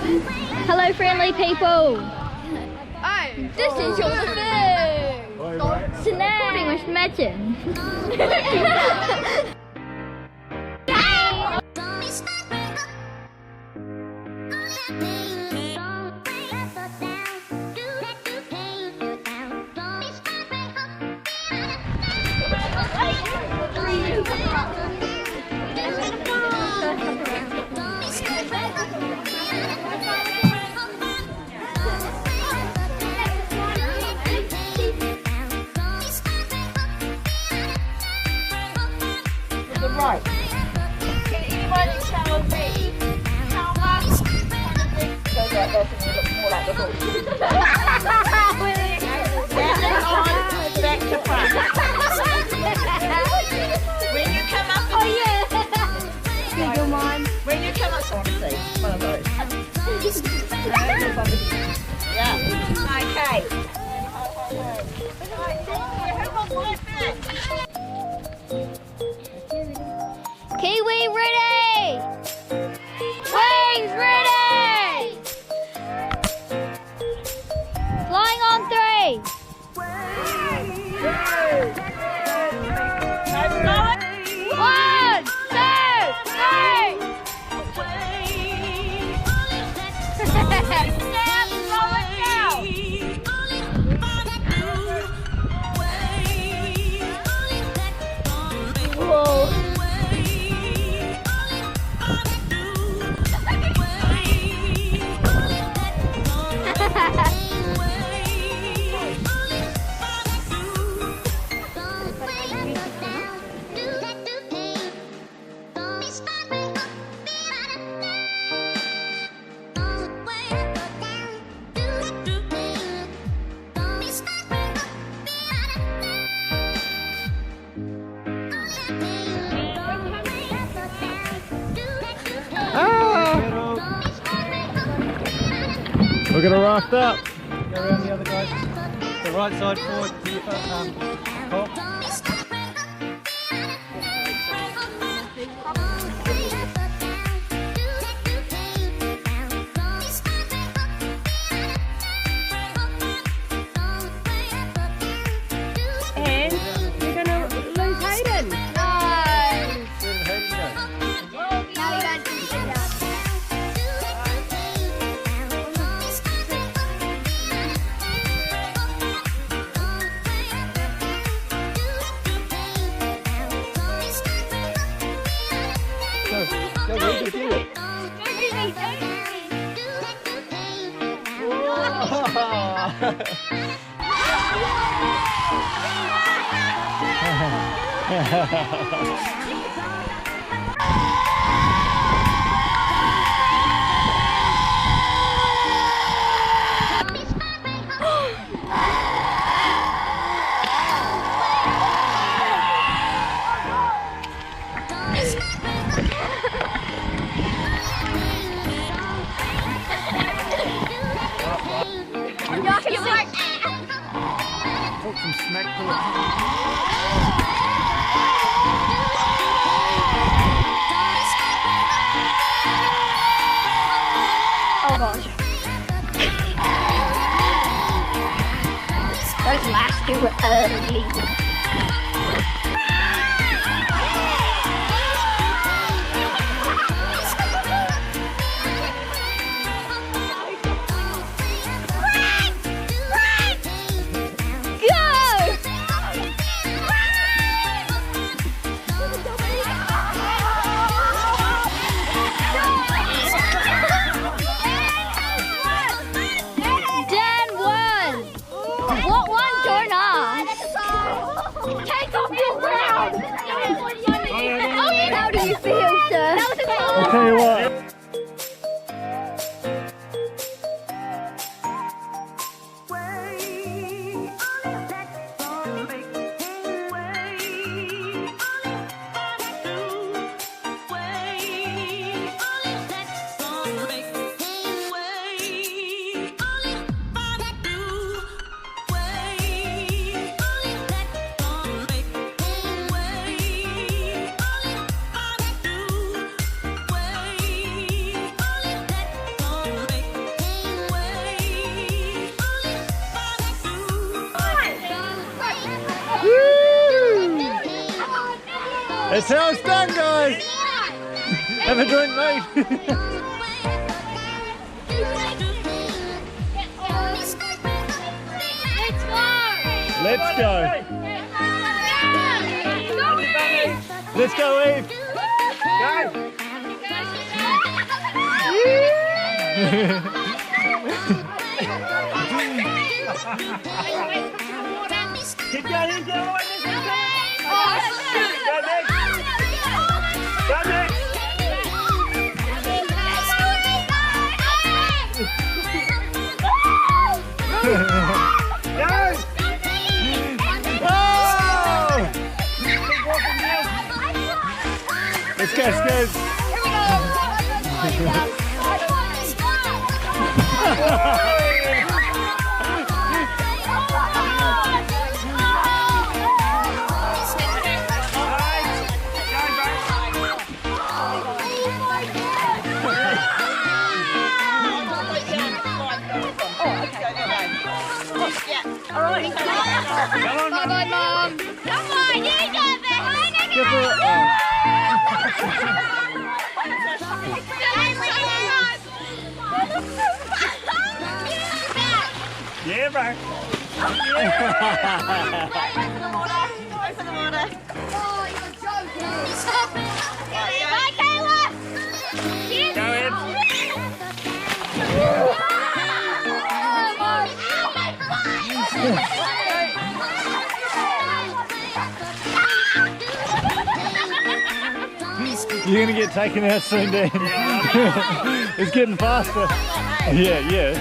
Hello, friendly people. This is your thing. Recording with Megan. Right. Can anybody tell me how much? So that doesn't look more like the book. Back to front. When you come up, oh yeah. Your mind. When you come up, honestly, one of those. Yeah. Okay. Kiwi ready! Wings ready! Flying on 3! One, two, three! Stand, slow it down! Whoa! We're going to raft up. Go around the other guys. The right side forward. Top. And you're going to lose Hayden. Go read the view. Talk some smack to it. Oh gosh. Those last two were ugly. What one? Join us. That's how it's done, guys. Have a drink, mate. Let's go. Let's go, Eve. Go. Keep going, go away. Oh, shoot. Go next. Go next. Go. Oh! Let's go, Scoob. Come on, Mum. Come on, you got behind Give her yeah, bro. Oh, you're joking. Bye, Kayla. Go in. You're gonna get taken out soon, Dan. It's getting faster. Yeah, yeah.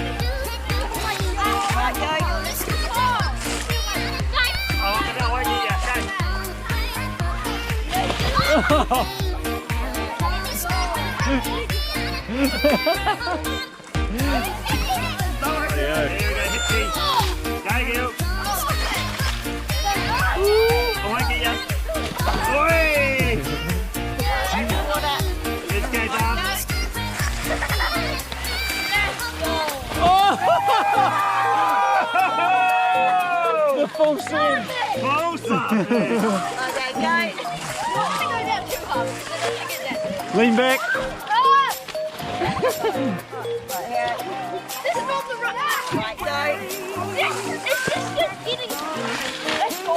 The full send. Okay, go. Lean back. This is not the right. Right, go. This is just getting. Let's go.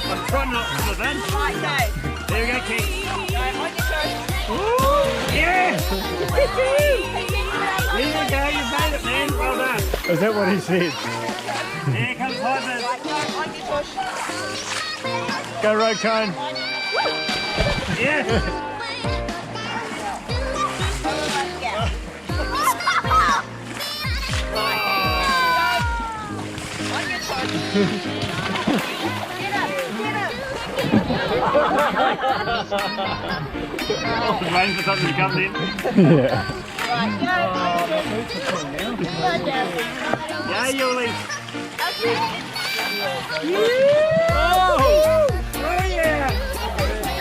I'm trying not to then. Right, go. There we go, Keith. Go, on your toes. Yeah! There you go, you made it, man. Well done. Is that what he said? Here comes Hyman. Right, go, on your tush. Go, road cone. Yeah! On your toes. Oh, waiting for something to come in. Yeah. Right, go. Yeah, Yuli. Okay. Oh! Oh, yeah!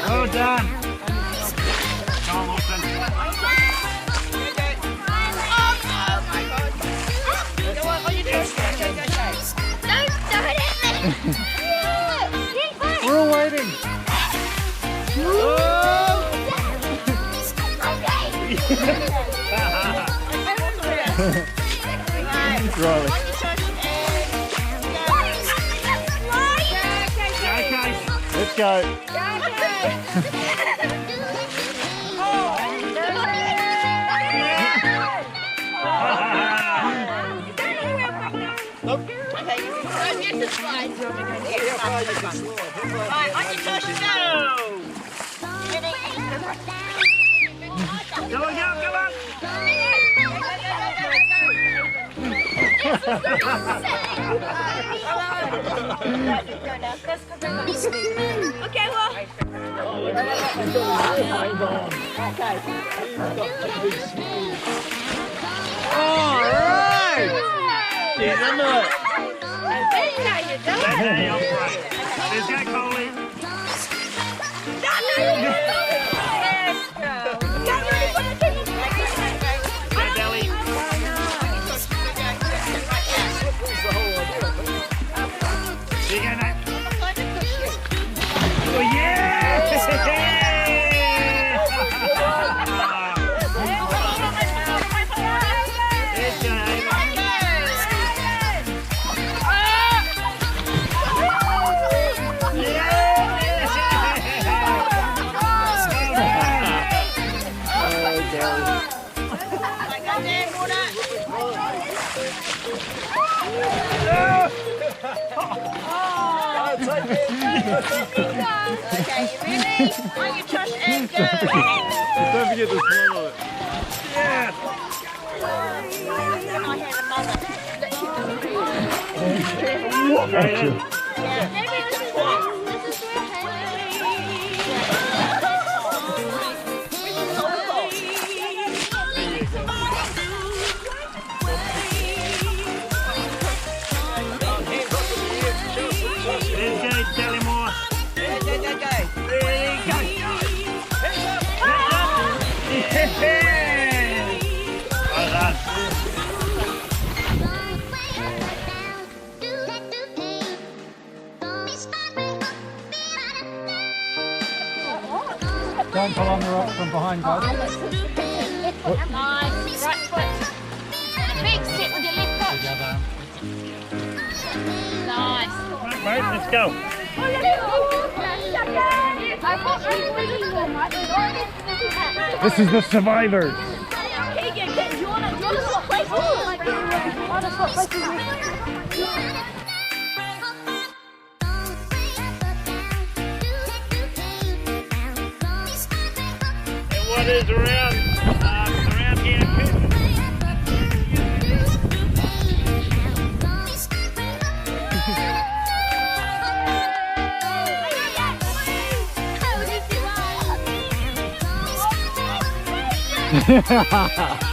Well done. Come on, Wilson. Oh my God. Go on your toes. Go. Don't start it. We're all waiting. Oh! Riley. Let's go. Right, on your toes, go. Go on, go on. Okay, well. All right. Get into it. That's how you do it. That's how you operate. Let's go, Coley. Taradale. There you go, Nate. Oh, yeah! There's Jane. Okay, you ready? On your tush and go. Don't forget the smell of it. Yeah! I had a mother that she was Right in. maybe this is There's Jane, tell him more. There you go. Yeah. Well done. Don't pull on the rock from behind, guys. nice. Right foot. Big sit with your left foot. Together. Nice. Right, mate, let's go. This is the survivors. Keegan, do you want to swap places? I want to swap places. And what is around here? Ha ha ha!